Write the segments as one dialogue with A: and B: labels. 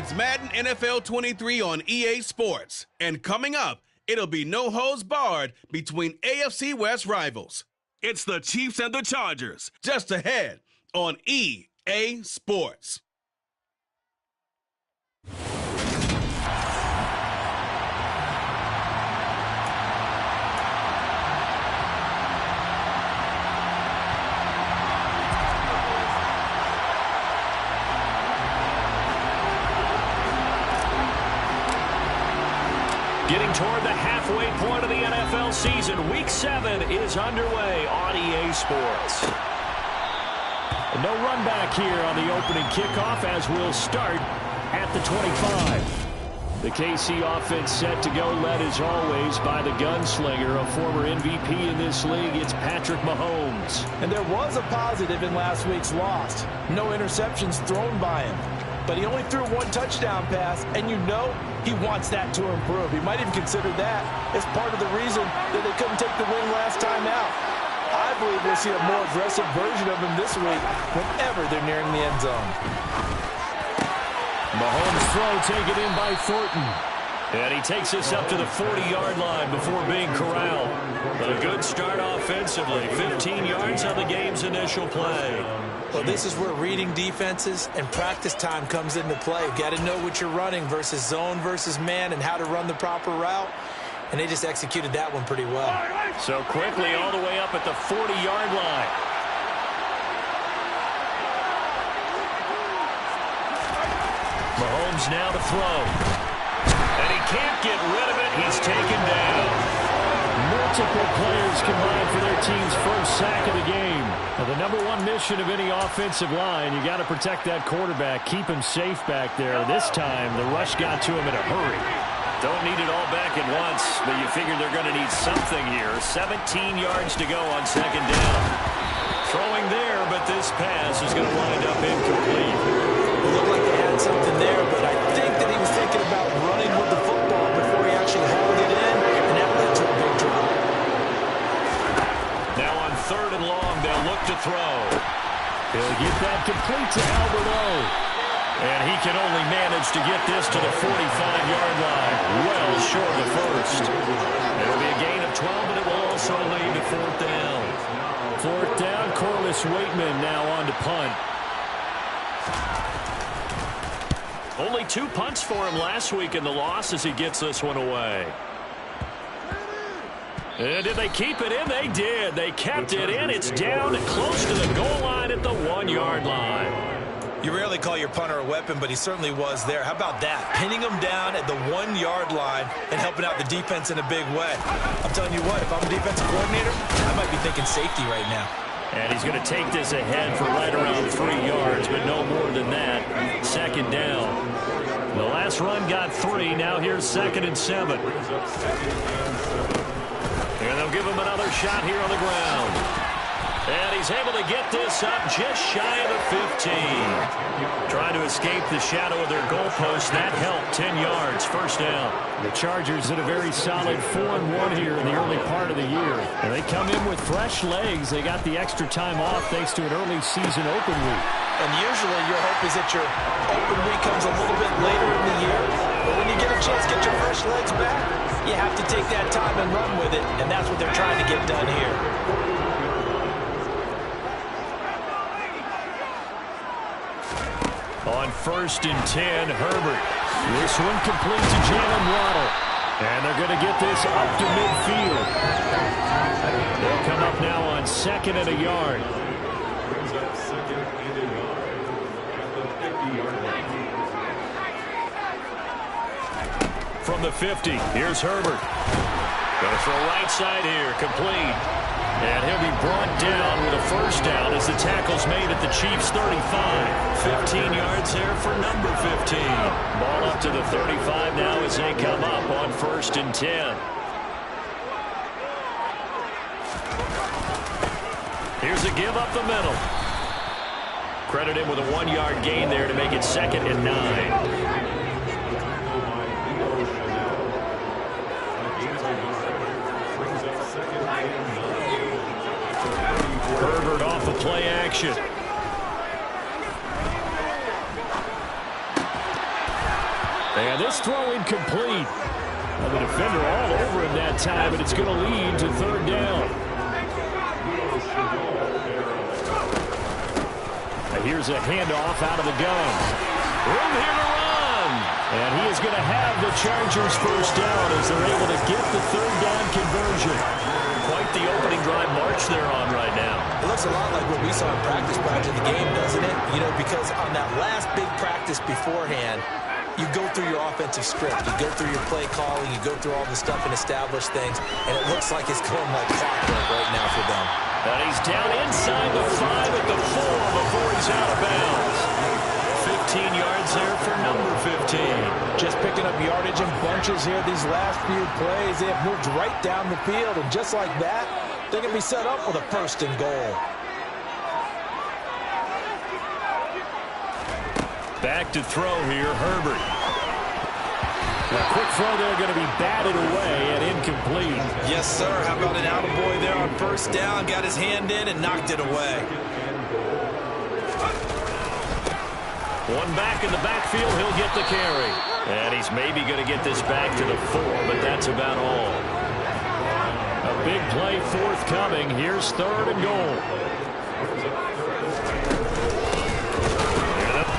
A: It's Madden NFL 23 on EA Sports. And coming up, it'll be no holds barred between AFC West rivals. It's the Chiefs and the Chargers, just ahead on EA Sports.
B: Getting toward the halfway point of the NFL season, Week 7 is underway on EA Sports. No run back here on the opening kickoff as we'll start at the 25. The KC offense set to go, led as always by the gunslinger, a former MVP in this league. It's Patrick Mahomes.
C: And there was a positive in last week's loss. No interceptions thrown by him. But he only threw one touchdown pass, and you know he wants that to improve. He might even consider that as part of the reason that they couldn't take the win last time out. I believe we'll see a more aggressive version of him this week whenever they're nearing the end zone.
B: Mahomes' throw taken in by Thornton. And he takes us up to the 40-yard line before being corralled. But a good start offensively. 15 yards on the game's initial play.
C: Well, this is where reading defenses and practice time comes into play. You've got to know what you're running versus zone versus man and how to run the proper route. And they just executed that one pretty well.
B: So quickly all the way up at the 40-yard line. Mahomes now to throw. And he can't get rid of it. He's taken down. Multiple players combined for their team's first sack of the game. Now, the number one mission of any offensive line, you got to protect that quarterback, keep him safe back there. This time, the rush got to him in a hurry. Don't need it all back at once, but you figure they're going to need something here. 17 yards to go on second down. Throwing there, but this pass is going to wind up incomplete.
C: It looked like they had something there, but I think that he was thinking about running with the football before he actually hauled it in, and that led to a big drop.
B: Now on 3rd and long, they'll look to throw. He'll get that complete to Albert O. And he can only manage to get this to the 45-yard line, well short of first. It'll be a gain of 12, but it will also lead to 4th down. 4th down, Corliss Waitman now on to punt. Only 2 punts for him last week in the loss as he gets this one away. And did they keep it in? They did. They kept it in. It's down and close to the goal line at the 1-yard line.
C: You rarely call your punter a weapon, but he certainly was there. How about that? Pinning him down at the 1-yard line and helping out the defense in a big way. I'm telling you what, if I'm a defensive coordinator, I might be thinking safety right now.
B: And he's going to take this ahead for right around 3 yards, but no more than that. 2nd down. The last run got 3. Now here's 2nd and 7. And they'll give him another shot here on the ground. And he's able to get this up just shy of the 15. Trying to escape the shadow of their goalpost. That helped. 10 yards. 1st down. The Chargers did a very solid 4-1 here in the early part of the year. And they come in with fresh legs. They got the extra time off thanks to an early season open week.
C: And usually your hope is that your open week comes a little bit later in the year. But when you get a chance to get your fresh legs back, you have to take that time and run with it. And that's what they're trying to get done here.
B: On 1st and 10, Herbert. This one complete to Jalen Waddle. And they're going to get this up to midfield. They'll come up now on 2nd and a yard. From the 50, here's Herbert. Going to throw right side here, complete. And he'll be brought down with a 1st down as the tackle's made at the Chiefs' 35. 15 yards there for number 15. Ball up to the 35 now as they come up on 1st and 10. Here's a give up the middle. Credit him with a 1-yard gain there to make it 2nd and 9. Herbert off the play action. this throw incomplete. The defender all over him that time, and it's going to lead to third down. Here's a handoff out of the gun. Room here to run. And he is going to have the Chargers first down as they're able to get the third down conversion.
D: Quite the opening drive march they're on right now.
C: It looks a lot like what we saw in practice prior to the game, doesn't it? You know, because on that last big practice beforehand, you go through your offensive script. You go through your play calling. You go through all the stuff and establish things. And it looks like it's going like clockwork right now for them.
B: And he's down inside the 5 at the 4 before he's out of bounds.
D: 15 yards there for number 15.
C: Just picking up yardage in bunches here these last few plays. They have moved right down the field. And just like that, they're going to be set up with a first and goal.
B: Back to throw here, Herbert. A quick throw there going to be batted away and incomplete.
C: Yes, sir. How about an attaboy there on first down? Got his hand in and knocked it away.
B: One back in the backfield. He'll get the carry. And he's maybe going to get this back to the 4, but that's about all. A big play forthcoming. Here's third and goal.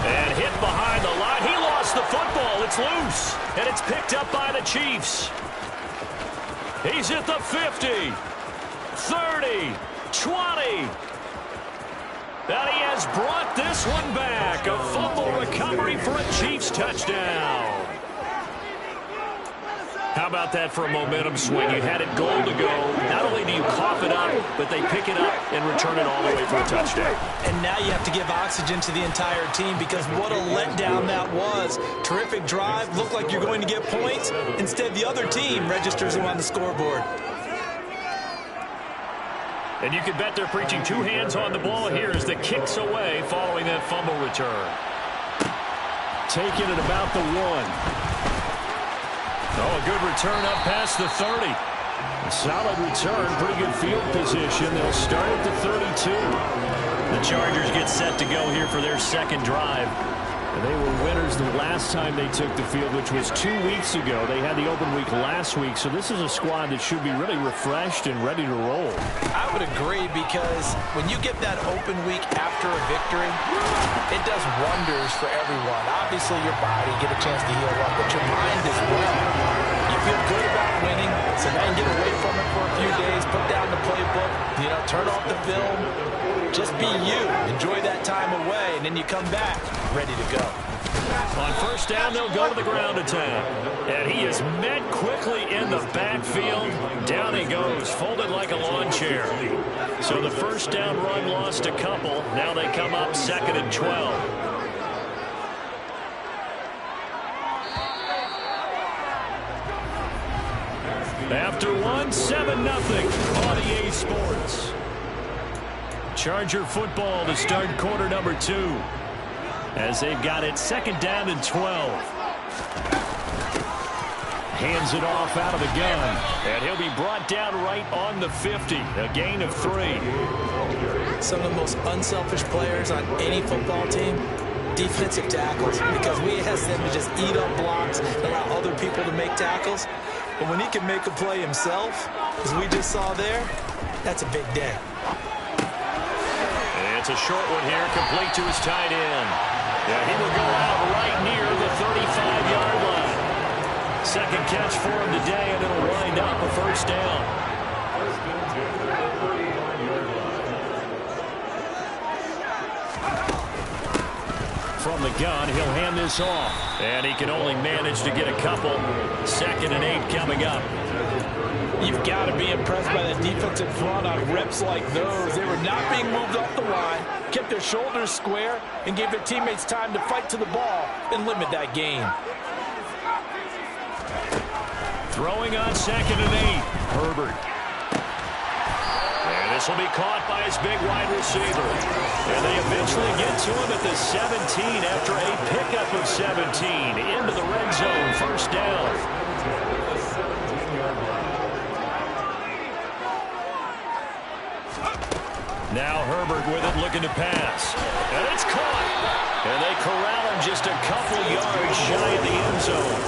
B: And hit behind the line. He lost the football. It's loose. And it's picked up by the Chiefs. He's at the 50, 30, 20. And he has brought this one back. A fumble recovery for a Chiefs touchdown. How about that for a momentum swing? You had it goal to go. Not only do you cough it up, but they pick it up and return it all the way for a touchdown.
C: And now you have to give oxygen to the entire team because what a letdown that was. Terrific drive. Looked like you're going to get points. Instead, the other team registers them on the scoreboard.
B: And you can bet they're preaching two hands on the ball here as the kick's away following that fumble return. Taking it about the 1. Oh, a good return up past the 30. A solid return, pretty good field position. They'll start at the 32.
D: The Chargers get set to go here for their second drive.
B: And they were winners the last time they took the field, which was 2 weeks ago. They had the open week last week, so this is a squad that should be really refreshed and ready to roll.
C: I would agree because when you get that open week after a victory, it does wonders for everyone. Obviously, your body, get a chance to heal up, but your mind as well. You feel good about winning, so now you get away from it for a few days, put down the playbook, turn off the film. Just be you. Enjoy that time away, and then you come back ready to go.
B: On first down, they'll go to the ground attack. And he is met quickly in the backfield. Down he goes, folded like a lawn chair. So the first down run lost a couple. Now they come up 2nd and 12. After one, 7-0 on EA Sports. Charger football to start quarter number 2. As they've got it 2nd down and 12. Hands it off out of the gun. And he'll be brought down right on the 50. A gain of 3.
C: Some of the most unselfish players on any football team, defensive tackles, because we ask them to just eat up blocks and allow other people to make tackles. But when he can make a play himself, as we just saw there, that's a big day.
B: It's a short one here, complete to his tight end. Yeah, he will go out right near the 35-yard line. Second catch for him today, and it'll wind up a first down. From the gun, he'll hand this off. And he can only manage to get a couple. 2nd and 8 coming up.
C: You've got to be impressed by the defensive front on reps like those. They were not being moved off the line, kept their shoulders square, and gave their teammates time to fight to the ball and limit that gain.
B: Throwing on 2nd and 8. Herbert. And this will be caught by his big wide receiver. And they eventually get to him at the 17 after a pickup of 17. Into the red zone, first down. Now Herbert with it, looking to pass. And it's caught. And they corral him just a couple yards shy of the end zone.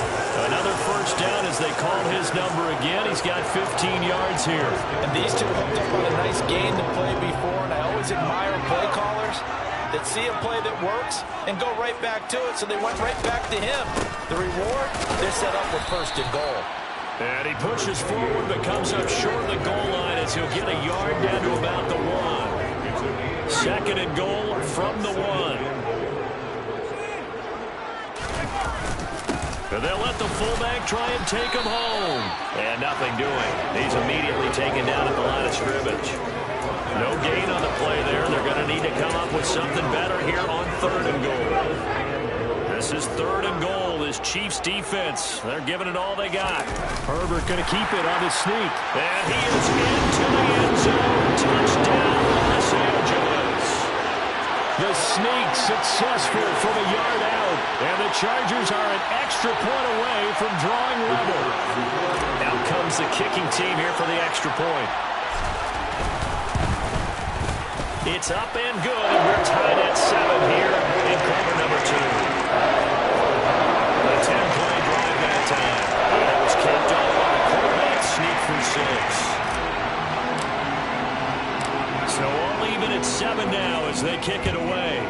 B: Another first down as they call his number again. He's got 15 yards here.
C: And these two hooked up on a nice gain to play before, and I always admire play callers that see a play that works and go right back to it, so they went right back to him. The reward, they're set up with first and goal.
B: And he pushes forward but comes up short of the goal line as he'll get a yard down to about the 1. Second and goal from the 1. And they'll let the fullback try and take him home. And nothing doing. He's immediately taken down at the line of scrimmage. No gain on the play there. They're going to need to come up with something better here on third and goal. This is third and goal. This Chiefs defense, they're giving it all they got. Herbert going to keep it on his sneak. And he is into the end zone. Touchdown, Los Angeles. The sneak successful from a yard out. And the Chargers are an extra point away from drawing level. Now comes the kicking team here for the extra point. It's up and good. We're tied at 7 here in quarter number 2. A 10-play drive that time. And it was kept on by the quarterback sneak for 6. So all even at 7 now as they kick it away.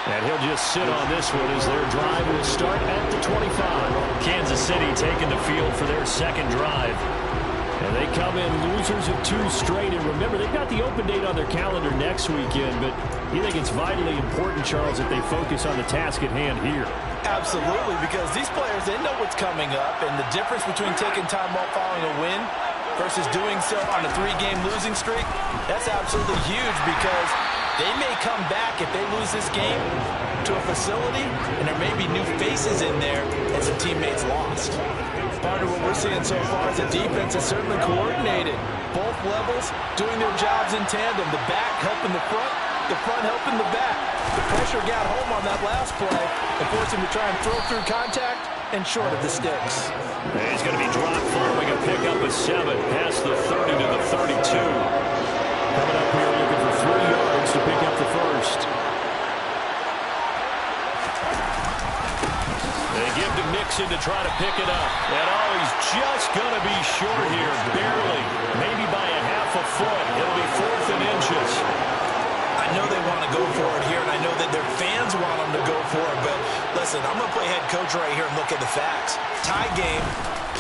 B: And he'll just sit on this one as their drive will start at the 25. Kansas City taking the field for their second drive. And they come in losers of 2 straight. And remember, they've got the open date on their calendar next weekend. But you think it's vitally important, Charles, that they focus on the task at hand here?
C: Absolutely, because these players, they know what's coming up. And the difference between taking time off following a win versus doing so on a 3-game losing streak, that's absolutely huge, because they may come back if they lose this game to a facility, and there may be new faces in there and some teammates lost. Part of what we're seeing so far is the defense is certainly coordinated. Both levels doing their jobs in tandem. The back helping the front helping the back. The pressure got home on that last play and forced him to try and throw through contact and short of the sticks.
B: And he's going to be dropped following a pickup of 7 past the 30 to the 32. Coming up here looking for 3 yards to pick up the first. They give to Mixon to try to pick it up. And he's just going to be short here, barely. Maybe by a half a foot. It'll be 4th and inches.
C: I know they want to go for it here, and I know that their fans want them to go for it. But listen, I'm going to play head coach right here and look at the facts. Tie game,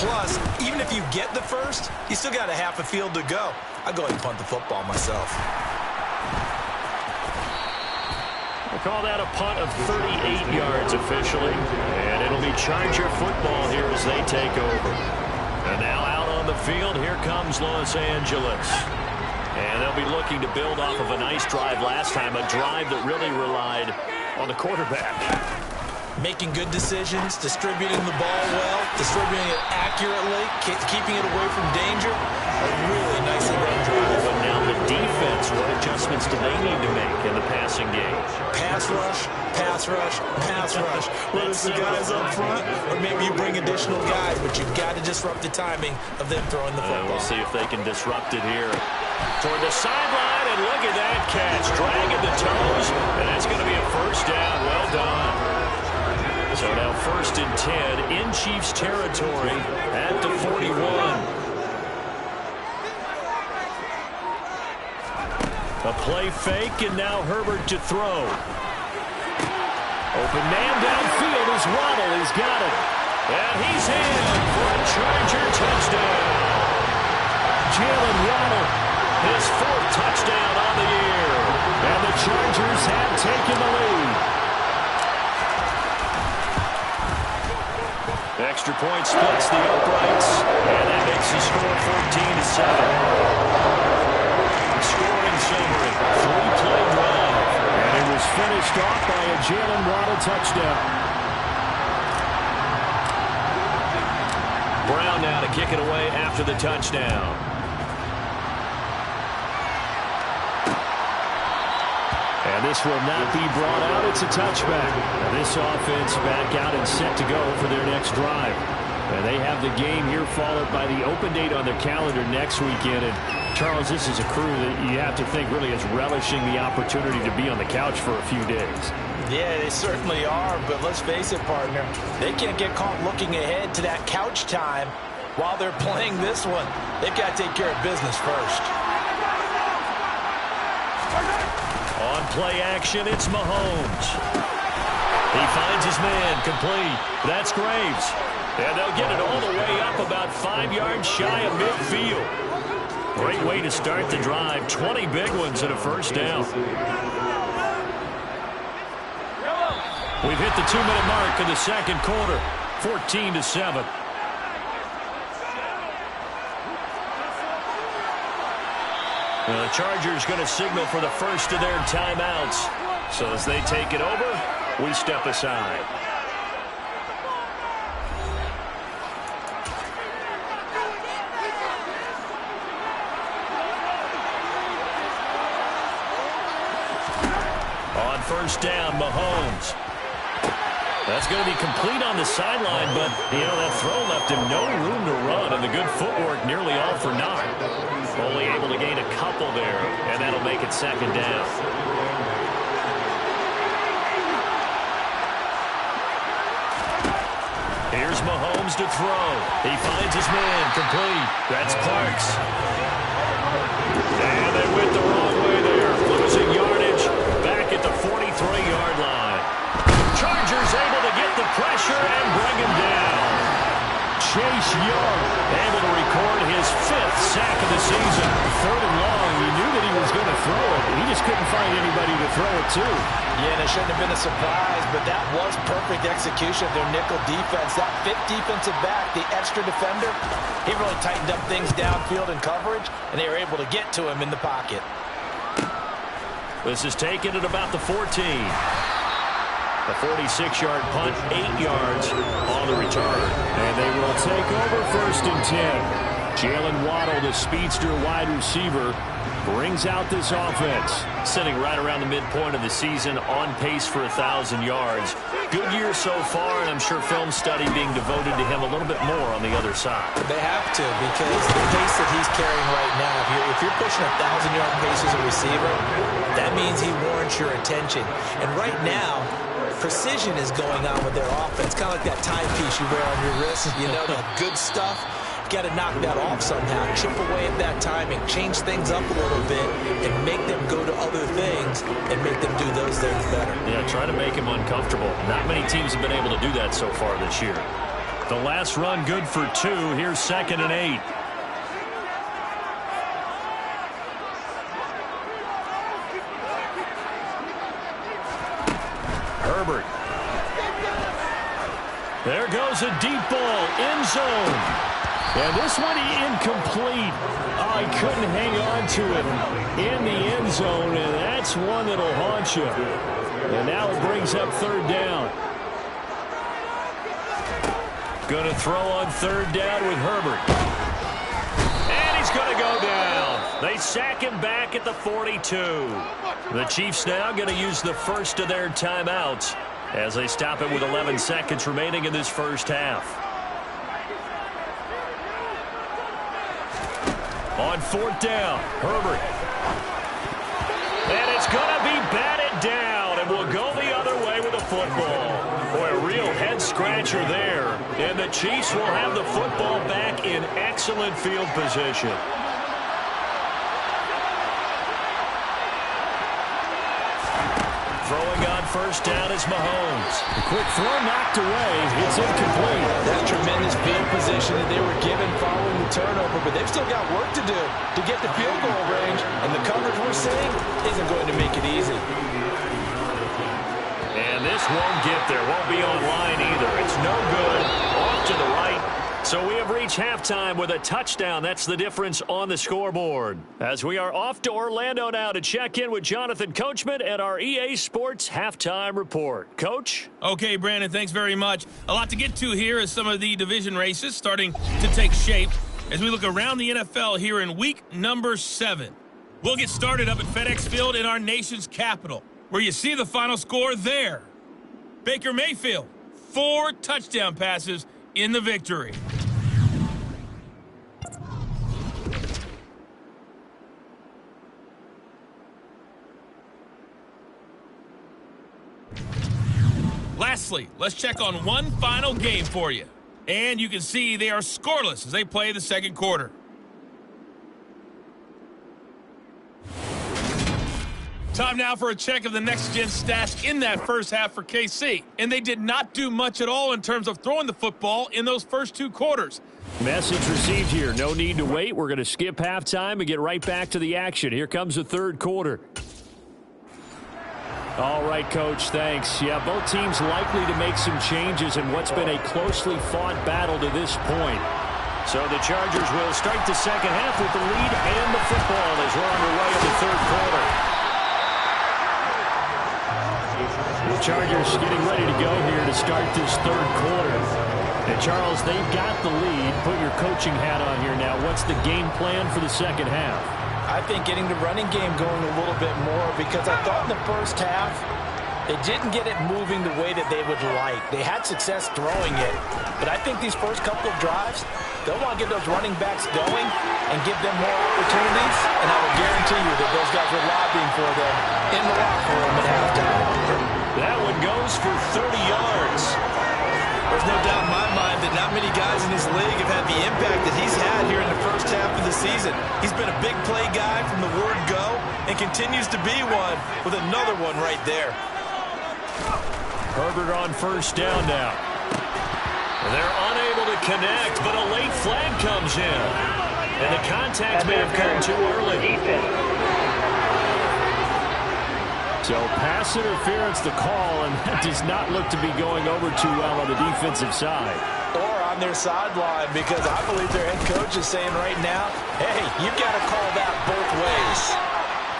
C: plus, even if you get the first, you still got a half a field to go. I'll go ahead and punt the football myself.
B: We'll call that a punt of 38 yards officially. And it'll be Charger football here as they take over. And now out on the field, here comes Los Angeles. And they'll be looking to build off of a nice drive last time, a drive that really relied on the quarterback.
C: Making good decisions, distributing the ball well, distributing it accurately, keeping it away from danger. A really nicely run drive.
B: But now the defense, what adjustments do they need to make in the passing game?
C: Pass rush, pass rush, pass rush. Whether it's the guys up front or maybe you bring additional guys, but you've got to disrupt the timing of them throwing the football.
B: We'll see if they can disrupt it here. Toward the sideline, and look at that catch. Dragging the toes, and that's going to be a first down. Well done. So now 1st and 10 in Chiefs territory at the 41. A play fake, and now Herbert to throw. Open man downfield as Waddle has got it. And he's in for a Charger touchdown. Jalen Waddle, his 4th touchdown on the year. And the Chargers have taken the lead. Extra point splits the uprights, and that makes the score 14-7. Scoring summary, 3-play drive, and it was finished off by a Jalen Waddle touchdown. Brown now to kick it away after the touchdown. And this will not be brought out. It's a touchback. Now this offense back out and set to go for their next drive. And they have the game here followed by the open date on their calendar next weekend. And Charles, this is a crew that you have to think really is relishing the opportunity to be on the couch for a few days.
C: Yeah, they certainly are, but let's face it, partner. They can't get caught looking ahead to that couch time while they're playing this one. They've got to take care of business first.
B: On play action, it's Mahomes. He finds his man, complete. That's Graves. And they'll get it all the way up about 5 yards shy of midfield. Great way to start the drive. 20 big ones and a first down. We've hit the 2-minute mark in the second quarter. 14-7. The Chargers going to signal for the first of their timeouts. So as they take it over, we step aside. On first down, Mahomes. That's going to be complete on the sideline, but, that throw left him no room to run, and the good footwork nearly all for naught. Only able to gain a couple there, and that'll make it second down. Here's Mahomes to throw. He finds his man, complete. That's Parks. And they went the wrong way there, losing yardage back at the 43-yard line. Chargers able to get the pressure and bring him down. Chase Young able to record his 5th sack of the season. 3rd and long. He knew that he was going to throw it. He just couldn't find anybody to throw it to.
C: Yeah, and it shouldn't have been a surprise, but that was perfect execution of their nickel defense. That 5th defensive back, the extra defender, he really tightened up things downfield in coverage, and they were able to get to him in the pocket.
B: This is taken at about the 14. A 46-yard punt, 8 yards on the return. And they will take over 1st and 10. Jalen Waddle, the speedster wide receiver, brings out this offense. Sitting right around the midpoint of the season, on pace for 1,000 yards. Good year so far, and I'm sure film study being devoted to him a little bit more on the other side.
C: They have to, because the pace that he's carrying right now, if you're pushing 1,000-yard pace as a receiver, that means he warrants your attention. And right now, precision is going on with their offense, kind of like that timepiece you wear on your wrist. That good stuff. Got to knock that off somehow. Chip away at that timing, change things up a little bit, and make them go to other things and make them do those things better.
B: Yeah, try to make him uncomfortable. Not many teams have been able to do that so far this year. The last run good for 2. Here's 2nd and 8. Herbert. There goes a deep ball, end zone. And this one incomplete. Oh, he couldn't hang on to it in the end zone, and that's one that'll haunt you. And now it brings up 3rd down. Going to throw on 3rd down with Herbert. And he's going to go down. They sack him back at the 42. The Chiefs now going to use the first of their timeouts as they stop it with 11 seconds remaining in this first half. On 4th down, Herbert. And it's going to be batted down, and will go the other way with the football. Boy, a real head-scratcher there. And the Chiefs will have the football back in excellent field position. Throwing on 1st down is Mahomes. A quick throw knocked away. It's incomplete.
C: That's tremendous field position that they were given following the turnover, but they've still got work to do to get the field goal range, and the coverage we're seeing isn't going to make it easy.
B: And this won't get there. Won't be online either. It's no good. Off to the right. So we have reached halftime with a touchdown. That's the difference on the scoreboard. As we are off to Orlando now to check in with Jonathan Coachman and our EA Sports Halftime Report. Coach?
E: Okay, Brandon, thanks very much. A lot to get to here as some of the division races starting to take shape as we look around the NFL here in week number 7. We'll get started up at FedEx Field in our nation's capital, where you see the final score there. Baker Mayfield, 4 touchdown passes in the victory. Lastly, let's check on one final game for you. And you can see they are scoreless as they play the second quarter. Time now for a check of the next-gen stats in that first half for KC. And they did not do much at all in terms of throwing the football in those first two quarters.
B: Message received here. No need to wait. We're going to skip halftime and get right back to the action. Here comes the third quarter. All right, Coach, thanks. Yeah, both teams likely to make some changes in what's been a closely fought battle to this point.
D: So the Chargers will start the second half with the lead and the football as we're underway in the third quarter.
B: The Chargers getting ready to go here to start this third quarter. And, Charles, they've got the lead. Put your coaching hat on here now. What's the game plan for the second half?
C: I think getting the running game going a little bit more, because I thought in the first half they didn't get it moving the way that they would like. They had success throwing it, but I think these first couple of drives, they'll want to get those running backs going and give them more opportunities, and I will guarantee you that those guys were lobbying for them in the locker room at halftime.
D: That one goes for 30 yards.
C: There's no doubt in my mind that not many guys in this league have had the impact that he's had here in the first half of the season. He's been a big play guy from the word go and continues to be one with another one right there.
B: Herbert on first down now.
D: They're unable to connect, but a late flag comes in. And the contact may have come too early.
B: So pass interference the call, and that does not look to be going over too well on the defensive side.
C: Or on their sideline, because I believe their head coach is saying right now, hey, you got to call that both ways.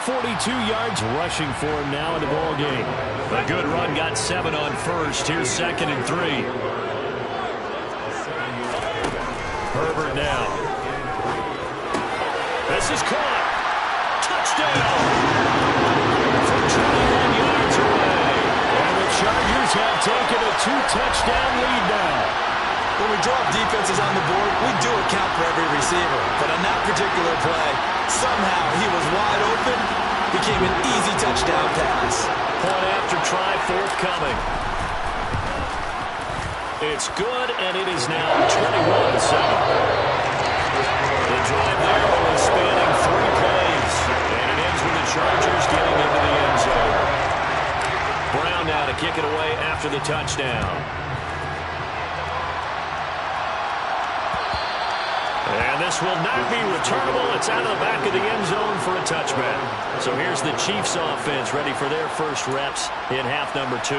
B: 42 yards rushing for him now in the ball game.
D: A good run got 7 on first. Here's 2nd and 3.
B: Herbert now.
D: This is caught. Touchdown. From 21 yards away.
B: And the Chargers have taken a 2-touchdown lead now.
C: When we drop defenses on the board, we do account for every receiver. But on that particular play, somehow he was wide open, became an easy touchdown pass.
D: Point after try forthcoming. It's good, and it is now 21-7. The drive there only spanning 3 plays. And it ends with the Chargers getting into the end zone. Brown now to kick it away after the touchdown. And this will not be returnable. It's out of the back of the end zone for a touchback. So here's the Chiefs offense ready for their first reps in half number 2.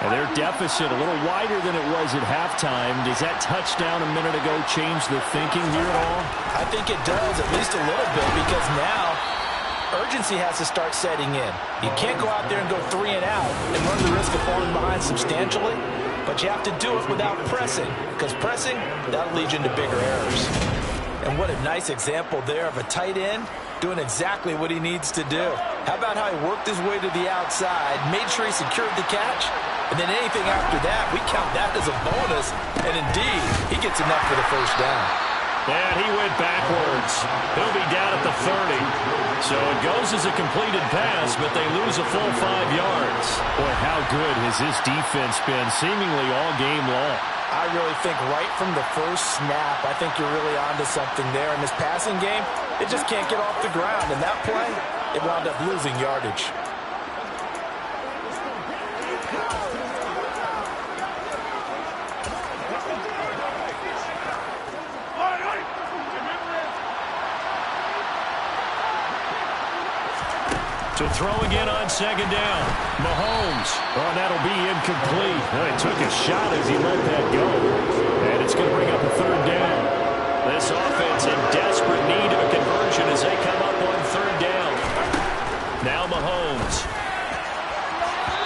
B: And their deficit a little wider than it was at halftime. Does that touchdown a minute ago change the thinking here at all?
C: I think it does, at least a little bit, because now urgency has to start setting in. You can't go out there and go 3 and out and run the risk of falling behind substantially. But you have to do it without pressing, because pressing, that'll lead you into bigger errors. And what a nice example there of a tight end doing exactly what he needs to do. How about how he worked his way to the outside, made sure he secured the catch, and then anything after that, we count that as a bonus. And indeed, he gets enough for the first down.
D: And he went backwards. He'll be down at the 30. So it goes as a completed pass, but they lose a full 5 yards.
B: Boy, how good has this defense been seemingly all game long?
C: I really think right from the first snap, I think you're really onto something there. In this passing game, it just can't get off the ground. And that play, it wound up losing yardage.
D: To throw again on second down. Mahomes.
B: Oh, that'll be incomplete. Well, he took a shot as he let that go. And it's going to bring up a third down.
D: This offense in desperate need of a conversion as they come up on third down. Now Mahomes.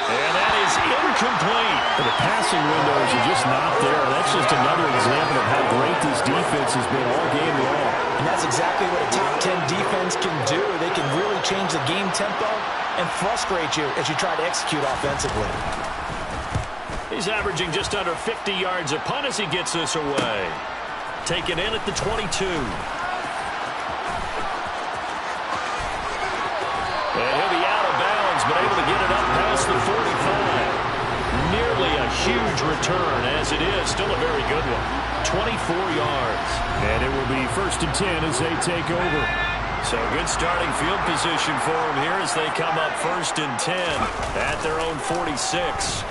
D: And that is incomplete.
B: The passing windows are just not there. That's just another example of how great this defense has been all game long.
C: And that's exactly what a top 10 defense can do. They can really change the game tempo and frustrate you as you try to execute offensively.
D: He's averaging just under 50 yards a punt as he gets this away. Taken in at the 22. And he'll be out of bounds, but able to get it up past the 45. Nearly a huge return, as it is. Still a very good one. 24 yards.
B: And it will be 1st and 10 as they take over.
D: So good starting field position for them here as they come up 1st and 10 at their own 46.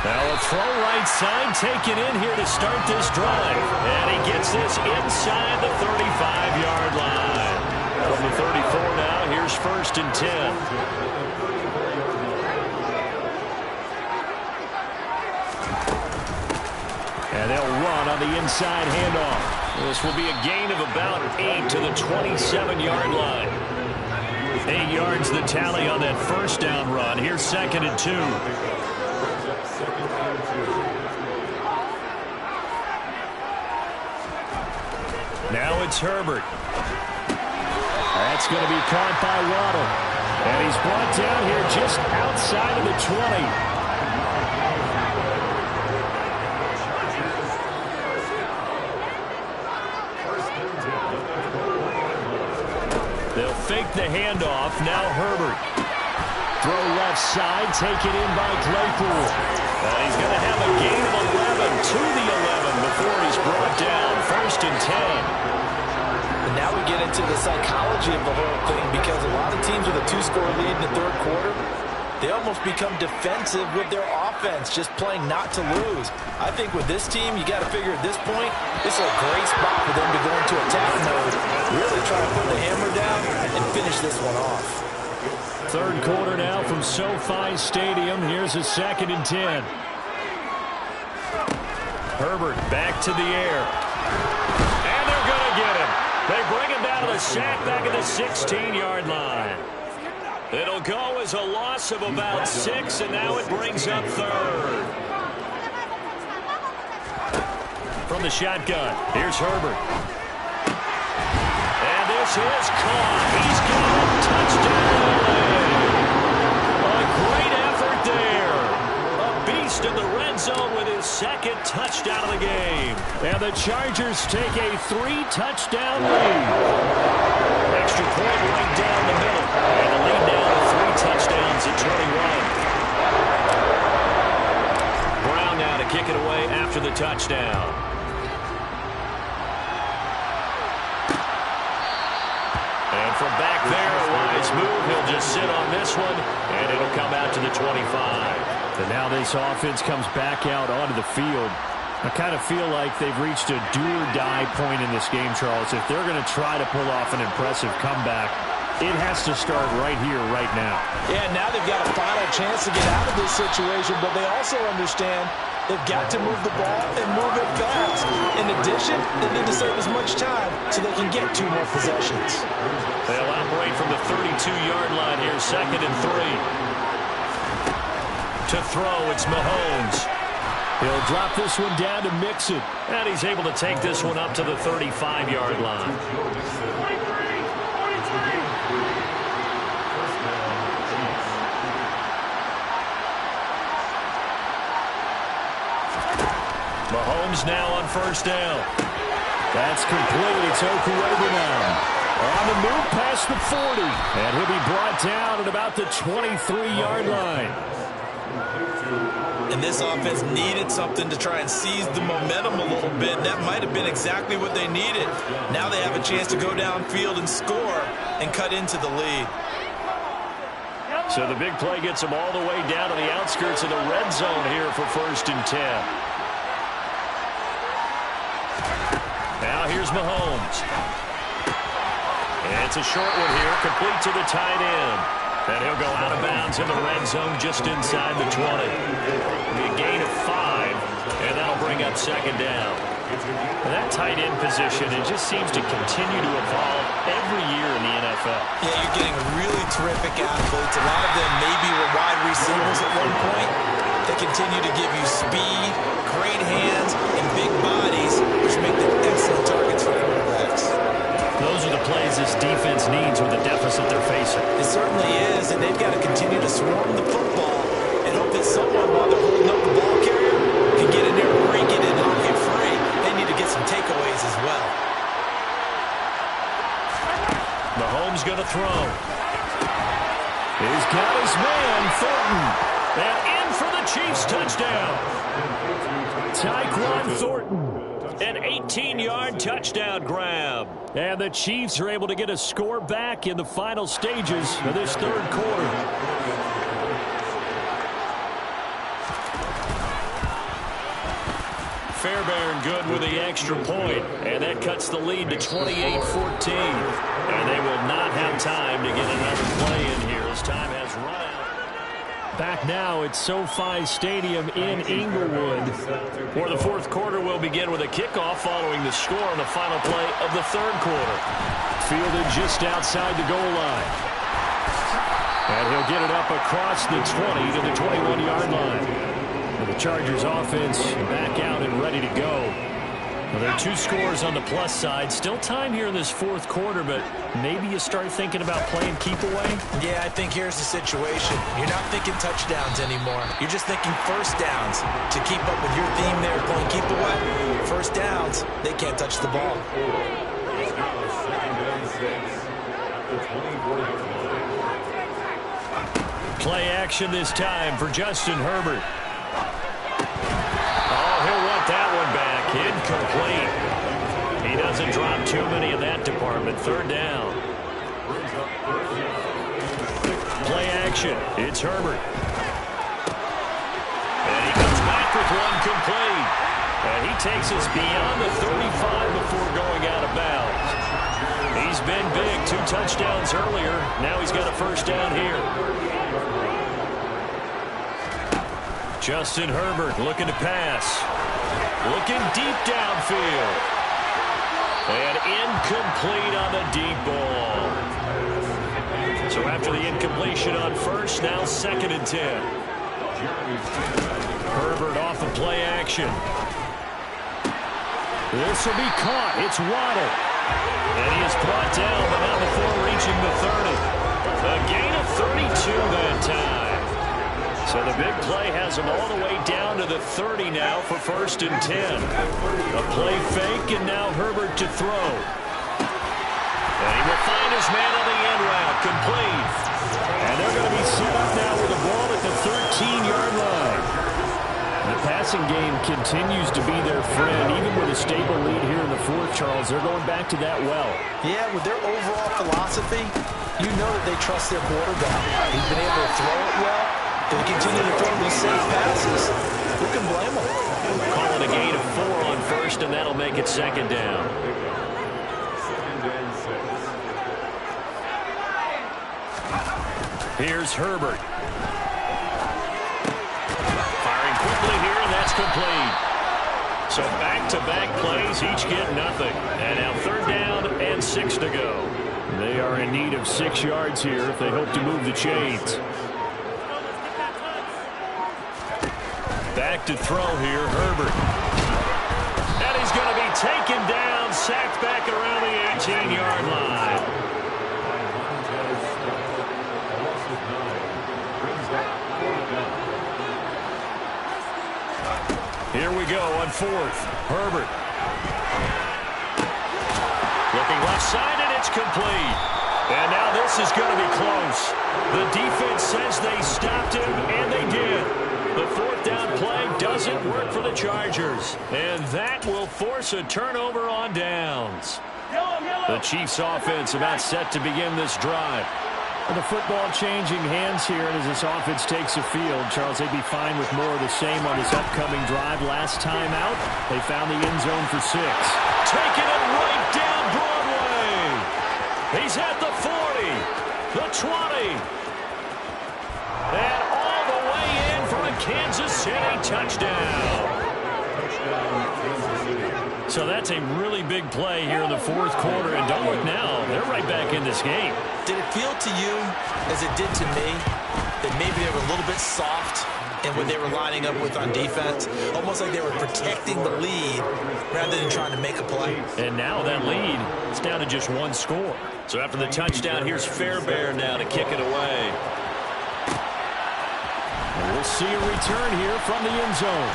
D: Now a throw right side taken in here to start this drive. And he gets this inside the 35-yard line. From the 34 now, here's 1st and 10.
B: And they'll run on the inside handoff.
D: This will be a gain of about 8 to the 27-yard line. 8 yards the tally on that first down run. Here's 2nd and 2. Now it's Herbert.
B: That's going to be caught by Waddle. And he's brought down here just outside of the 20.
D: They'll fake the handoff. Now Herbert.
B: Throw left side, taken in by Claypool.
D: And he's going to have a gain of 11 to the 11 before he's brought down. 1st and 10.
C: And now we get into the psychology of the whole thing, because a lot of teams with a 2-score lead in the 3rd quarter, they almost become defensive with their offense, just playing not to lose. I think with this team, you got to figure at this point, this is a great spot for them to go into attack mode, really try to put the hammer down and finish this one off.
B: 3rd quarter now from SoFi Stadium. Here's a 2nd and 10.
D: Herbert back to the air. And they're going to get him. They bring him down to the sack back at the 16-yard line. It'll go as a loss of about 6, and now it brings up 3rd. From the shotgun, here's Herbert. And this is caught. He's got a touchdown. A great effort there. A beast in the red zone with his 2nd touchdown of the game.
B: And the Chargers take a 3-touchdown lead.
D: Extra point right down the middle. And the lead now to 3 touchdowns at 21. Brown now to kick it away after the touchdown. And from back there, a wise move. He'll just sit on this one, and it'll come out to the 25.
B: And now this offense comes back out onto the field. I kind of feel like they've reached a do-or-die point in this game, Charles. If they're going to try to pull off an impressive comeback, it has to start right here, right now.
C: Yeah, now they've got a final chance to get out of this situation, but they also understand they've got to move the ball and move it fast. In addition, they need to save as much time so they can get 2 more possessions.
D: They'll operate from the 32-yard line here, 2nd and 3. To throw, it's Mahomes.
B: He'll drop this one down to Mixon.
D: And he's able to take this one up to the 35-yard line. Mahomes now on 1st down.
B: That's complete. It's Okuegbunam. On the move past the 40. And he'll be brought down at about the 23-yard line.
C: And this offense needed something to try and seize the momentum a little bit. That might have been exactly what they needed. Now they have a chance to go downfield and score and cut into the lead.
D: So the big play gets them all the way down to the outskirts of the red zone here for 1st and 10. Now here's Mahomes. And it's a short one here, complete to the tight end. And he'll go out of bounds in the red zone just inside the 20. Be a gain of 5, and that'll bring up 2nd down. And that tight end position, it just seems to continue to evolve every year in the NFL.
C: Yeah, you're getting really terrific athletes. A lot of them maybe were wide receivers at one point. They continue to give you speed, great hands, and big bodies, which make them excellent targets for quarterbacks.
D: Those are the plays this defense needs with the deficit they're facing.
C: It certainly is, and they've got to continue to swarm the football and hope that someone, while they're holding up the ball carrier, can get in there, break it, and knock it free. They need to get some takeaways as well.
B: Mahomes going to throw. He's got his man, Thornton. And in for the Chiefs touchdown. Tyquan Thornton. An 18-yard touchdown grab. And the Chiefs are able to get a score back in the final stages of this third quarter. Fairbairn good with the extra point, and that cuts the lead to 28-14. And they will not have time to get another play in here as time has run out. Back now at SoFi Stadium in Inglewood, where the fourth quarter will begin with a kickoff following the score on the final play of the third quarter. Fielded just outside the goal line. And he'll get it up across the 20 to the 21-yard line. The Chargers offense back out and ready to go. Well, there are 2 scores on the plus side. Still time here in this fourth quarter, but maybe you start thinking about playing keep away?
C: Yeah, I think here's the situation. You're not thinking touchdowns anymore. You're just thinking first downs. To keep up with your theme there, playing keep away, first downs, they can't touch the ball.
B: Play action this time for Justin Herbert. Oh, he'll want that one back. Incomplete. He doesn't drop too many in that department. Third down. Play action. It's Herbert. And he comes back with one complete. And he takes us beyond the 35 before going out of bounds. He's been big. 2 touchdowns earlier. Now he's got a first down here. Justin Herbert looking to pass. Looking deep downfield. And incomplete on the deep ball. So after the incompletion on first, now 2nd and 10. Herbert off of play action. This will be caught. It's Waddle. And he is brought down, but not before reaching the 30. A gain of 32 that time. So the big play has him all the way down to the 30 now for 1st and 10. A play fake, and now Herbert to throw. And he will find his man on the end route, complete. And they're going to be set up now with the ball at the 13-yard line. The passing game continues to be their friend, even with a stable lead here in the fourth, Charles. They're going back to that well.
C: Yeah, with their overall philosophy, you know that they trust their quarterback. He's been able to throw it well. They continue to throw these safe passes. Who can blame them?
B: Call it a gain of 4 on first, and that'll make it 2nd down. Here's Herbert. Firing quickly here, and that's complete. So back-to-back plays, each get nothing. And now 3rd down and 6 to go. They are in need of 6 yards here if they hope to move the chains. Back to throw here, Herbert. And he's going to be taken down, sacked back around the 18-yard line. Here we go on 4th. Herbert. Looking left side, and it's complete. And now this is going to be close. The defense says they stopped him, and they did. The 4th down play doesn't work for the Chargers. And that will force a turnover on downs. The Chiefs offense about set to begin this drive. The football changing hands here, and as this offense takes the field, Charles, they'd be fine with more of the same on this upcoming drive. Last time out, they found the end zone for 6. Taking it right down Broadway. He's at the 40, the 20, and all the way in for a Kansas City touchdown. So that's a really big play here in the fourth quarter, and don't look now, they're right back in this game.
C: Did it feel to you, as it did to me, that maybe they were a little bit soft in what they were lining up with on defense? Almost like they were protecting the lead rather than trying to make a play.
B: And now that lead is down to just 1 score. So after the touchdown, here's Fairbairn now to kick it away. We'll see a return here from the end zone.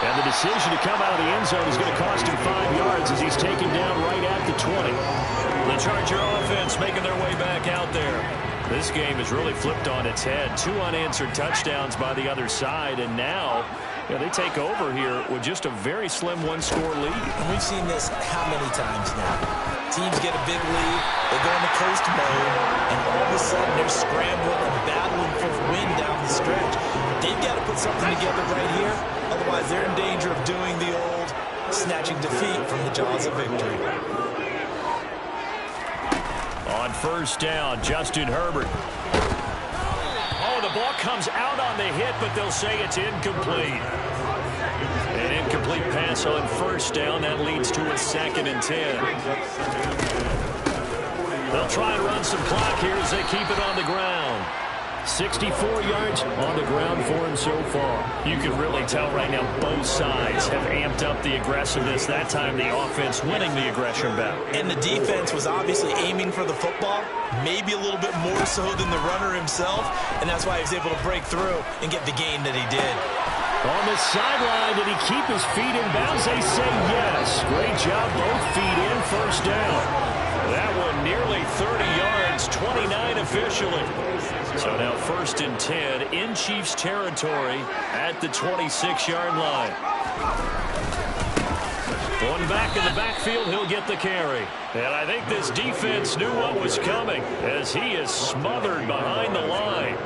B: And the decision to come out of the end zone is going to cost him 5 yards as he's taken down right at the 20.
D: The Charger offense making their way back out there. This game has really flipped on its head. 2 unanswered touchdowns by the other side, and now they take over here with just a very slim one-score lead.
C: And we've seen this how many times now? Teams get a big lead, they go into coast mode, and all of a sudden they're scrambling and battling for the win down the stretch. They've got to put something together right here, otherwise they're in danger of doing the old snatching defeat from the jaws of victory.
D: On first down, Justin Herbert. Oh, the ball comes out on the hit, but they'll say it's incomplete. An incomplete pass on first down. That leads to a 2nd and 10. They'll try and run some clock here as they keep it on the ground.
B: 64 yards on the ground for him so far.
D: You can really tell right now both sides have amped up the aggressiveness. That time the offense winning the aggression battle.
C: And the defense was obviously aiming for the football, maybe a little bit more so than the runner himself, and that's why he was able to break through and get the gain that he did.
B: On the sideline, did he keep his feet in bounds? They say yes. Great job, both feet in, first down.
D: That one nearly 30 yards, 29 officially. So now 1st and 10 in Chiefs territory at the 26-yard line. One back in the backfield, he'll get the carry. And I think this defense knew what was coming as he is smothered behind the line.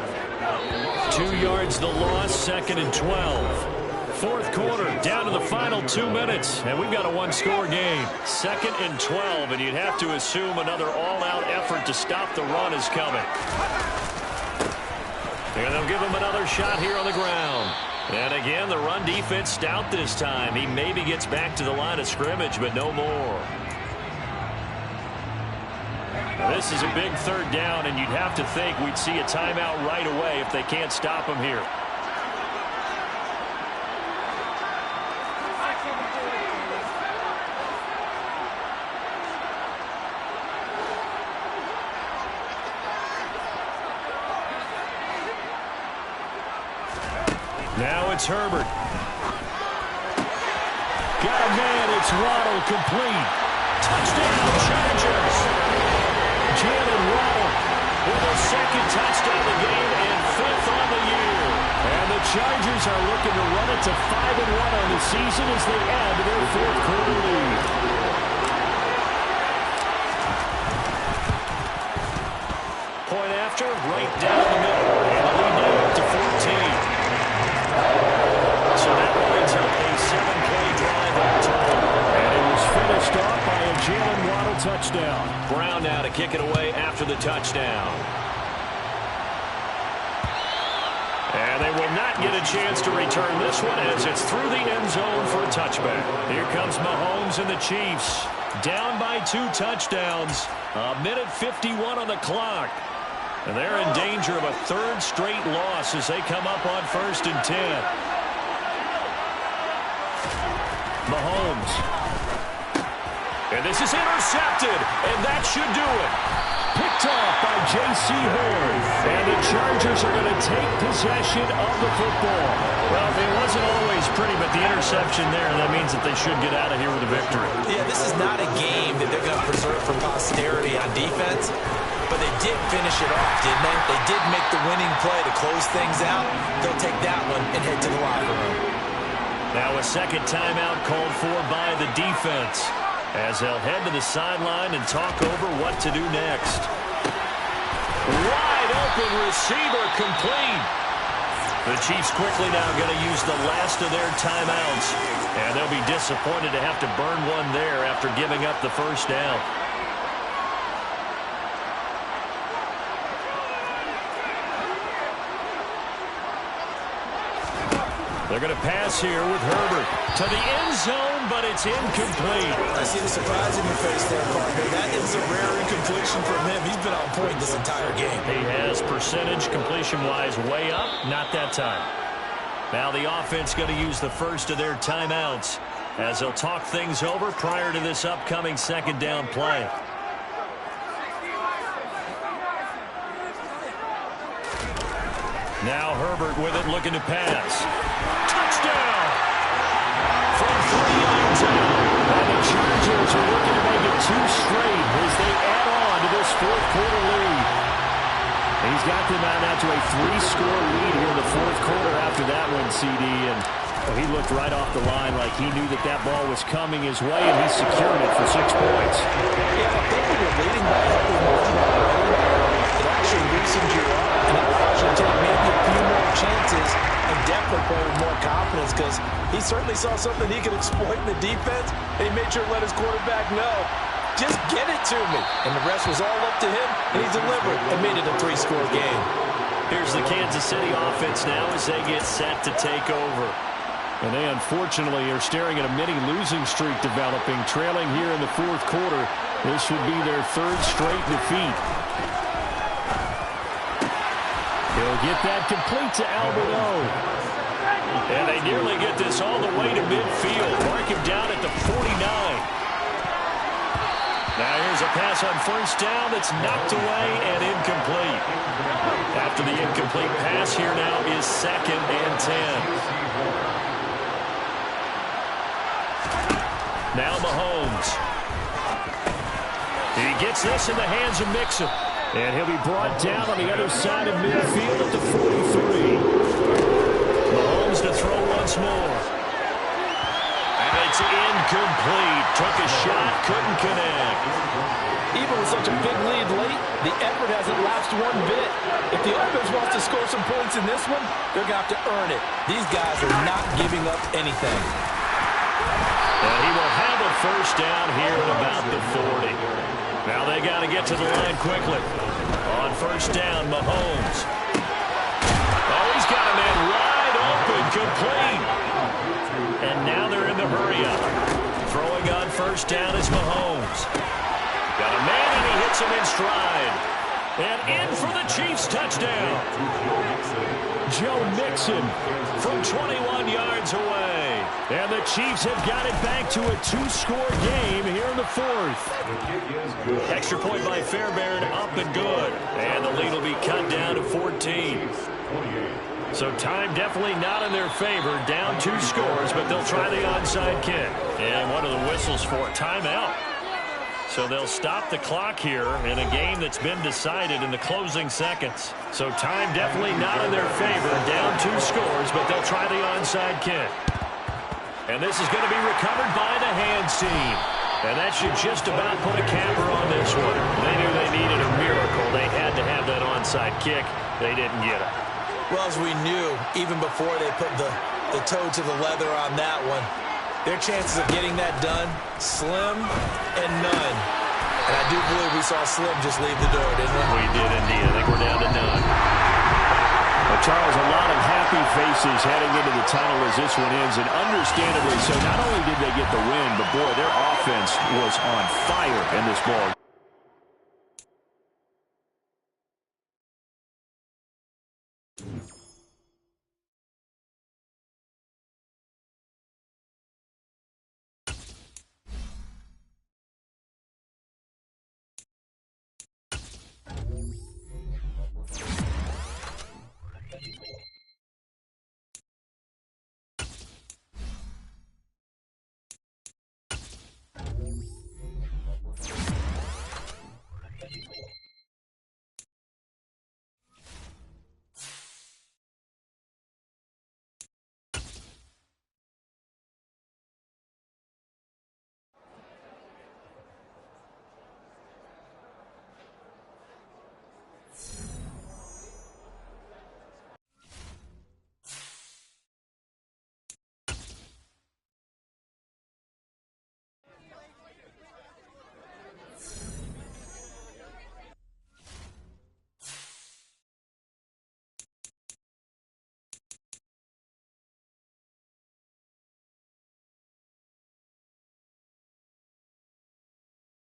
D: 2 yards the loss, 2nd and 12. Fourth quarter, down to the final 2 minutes, and we've got a one-score game. 2nd and 12, and you'd have to assume another all-out effort to stop the run is coming. And they'll give him another shot here on the ground. And again, the run defense stout this time. He maybe gets back to the line of scrimmage, but no more. This is a big 3rd down, and you'd have to think we'd see a timeout right away if they can't stop him here. Now it's Herbert.
B: Got a man, it's Waddle, complete.
D: Touchdown, Chargers.
B: Jalen Waddle
D: with a 2nd touchdown of the game and 5th on the year.
B: And the Chargers are looking to run it to 5-1 on the season as they add to their 4th quarter lead.
D: Point after, right down the middle. And the lead now up to 14. So that winds up a 7-play drive all total.
B: And it was finished off by a Jalen Waddle touchdown.
D: Brown now to kick it away after the touchdown. And they will not get a chance to return this one as it's through the end zone for a touchback. Here comes Mahomes and the Chiefs. Down by 2 touchdowns. 1:51 on the clock. And they're in danger of a 3rd straight loss as they come up on 1st and 10. Mahomes. And this is intercepted, and that should do it.
B: Picked off by J.C. Horn. And the Chargers are going to take possession of the football.
D: Well, it wasn't always pretty, but the interception there, that means that they should get out of here with a victory.
C: Yeah, this is not a game that they're going to preserve for posterity on defense, but they did finish it off, didn't they? They did make the winning play to close things out. They'll take that one and head to the locker room.
D: Now a 2nd timeout called for by the defense as they'll head to the sideline and talk over what to do next. Wide open receiver complete. The Chiefs quickly now going to use the last of their timeouts, and they'll be disappointed to have to burn one there after giving up the 1st down. They're going to pass here with Herbert to the end zone, but it's incomplete.
C: I see the surprise in your face there, partner. That is a rare incompletion from him. He's been on point this entire game.
D: He has percentage completion-wise way up. Not that time. Now the offense going to use the first of their timeouts as they'll talk things over prior to this upcoming 2nd down play.
B: Now Herbert with it, looking to pass. Touchdown! From 3 yards out. And the Chargers are looking to make it 2 straight as they add on to this fourth quarter lead. He's got them out now to a 3-score lead here in the fourth quarter after that one, CD. And he looked right off the line like he knew that ball was coming his way, and he secured it for 6 points.
C: Yeah, I think when you're leading by a healthy margin already, it actually loosens you up and allows you to take maybe a few more chances and definitely play with more confidence, because he certainly saw something he could exploit in the defense, and he made sure to let his quarterback know, just get it to me. And the rest was all up to him, and he delivered and made it a 3-score game.
B: Here's the Kansas City offense now as they get set to take over. And they unfortunately are staring at a mini losing streak developing, trailing here in the fourth quarter. This would be their 3rd straight defeat. He'll get that complete to Albert O. And they nearly get this all the way to midfield. Mark him down at the 49. Now here's a pass on first down that's knocked away and incomplete. After the incomplete pass, here now is 2nd and 10. Now Mahomes. He gets this in the hands of Mixon. And he'll be brought down on the other side of midfield at the 43. Mahomes to throw once more. And it's incomplete. Took a shot, couldn't connect.
C: Even with such a big lead late, the effort hasn't lapsed one bit. If the offense wants to score some points in this one, they're going to have to earn it. These guys are not giving up anything.
B: And he will have a first down here at about the 40. Now they got to get to the line quickly. On first down, Mahomes. Oh, he's got a man wide open, complete. And now they're in the hurry-up. Throwing on first down is Mahomes. Got a man, and he hits him in stride. And in for the Chiefs touchdown. Joe Mixon from 21 yards away. And the Chiefs have got it back to a 2-score game here in the fourth. Extra point by Fairbairn, up and good. And the lead will be cut down to 14. So time definitely not in their favor. Down 2 scores, but they'll try the onside kick. And what are the whistles for? Timeout. So they'll stop the clock here in a game that's been decided in the closing seconds. So time definitely not in their favor. Down 2 scores, but they'll try the onside kick. And this is going to be recovered by the hands team. And that should just about put a capper on this one. They knew they needed a miracle. They had to have that onside kick. They didn't get it.
C: Well, as we knew, even before they put the toe to the leather on that one, their chances of getting that done, slim and none. And I do believe we saw Slim just leave the door, didn't we?
B: We did indeed. I think we're down to none. Well, Charles, a lot of happy faces heading into the tunnel as this one ends, and understandably so. Not only did they get the win, but boy, their offense was on fire in this ball.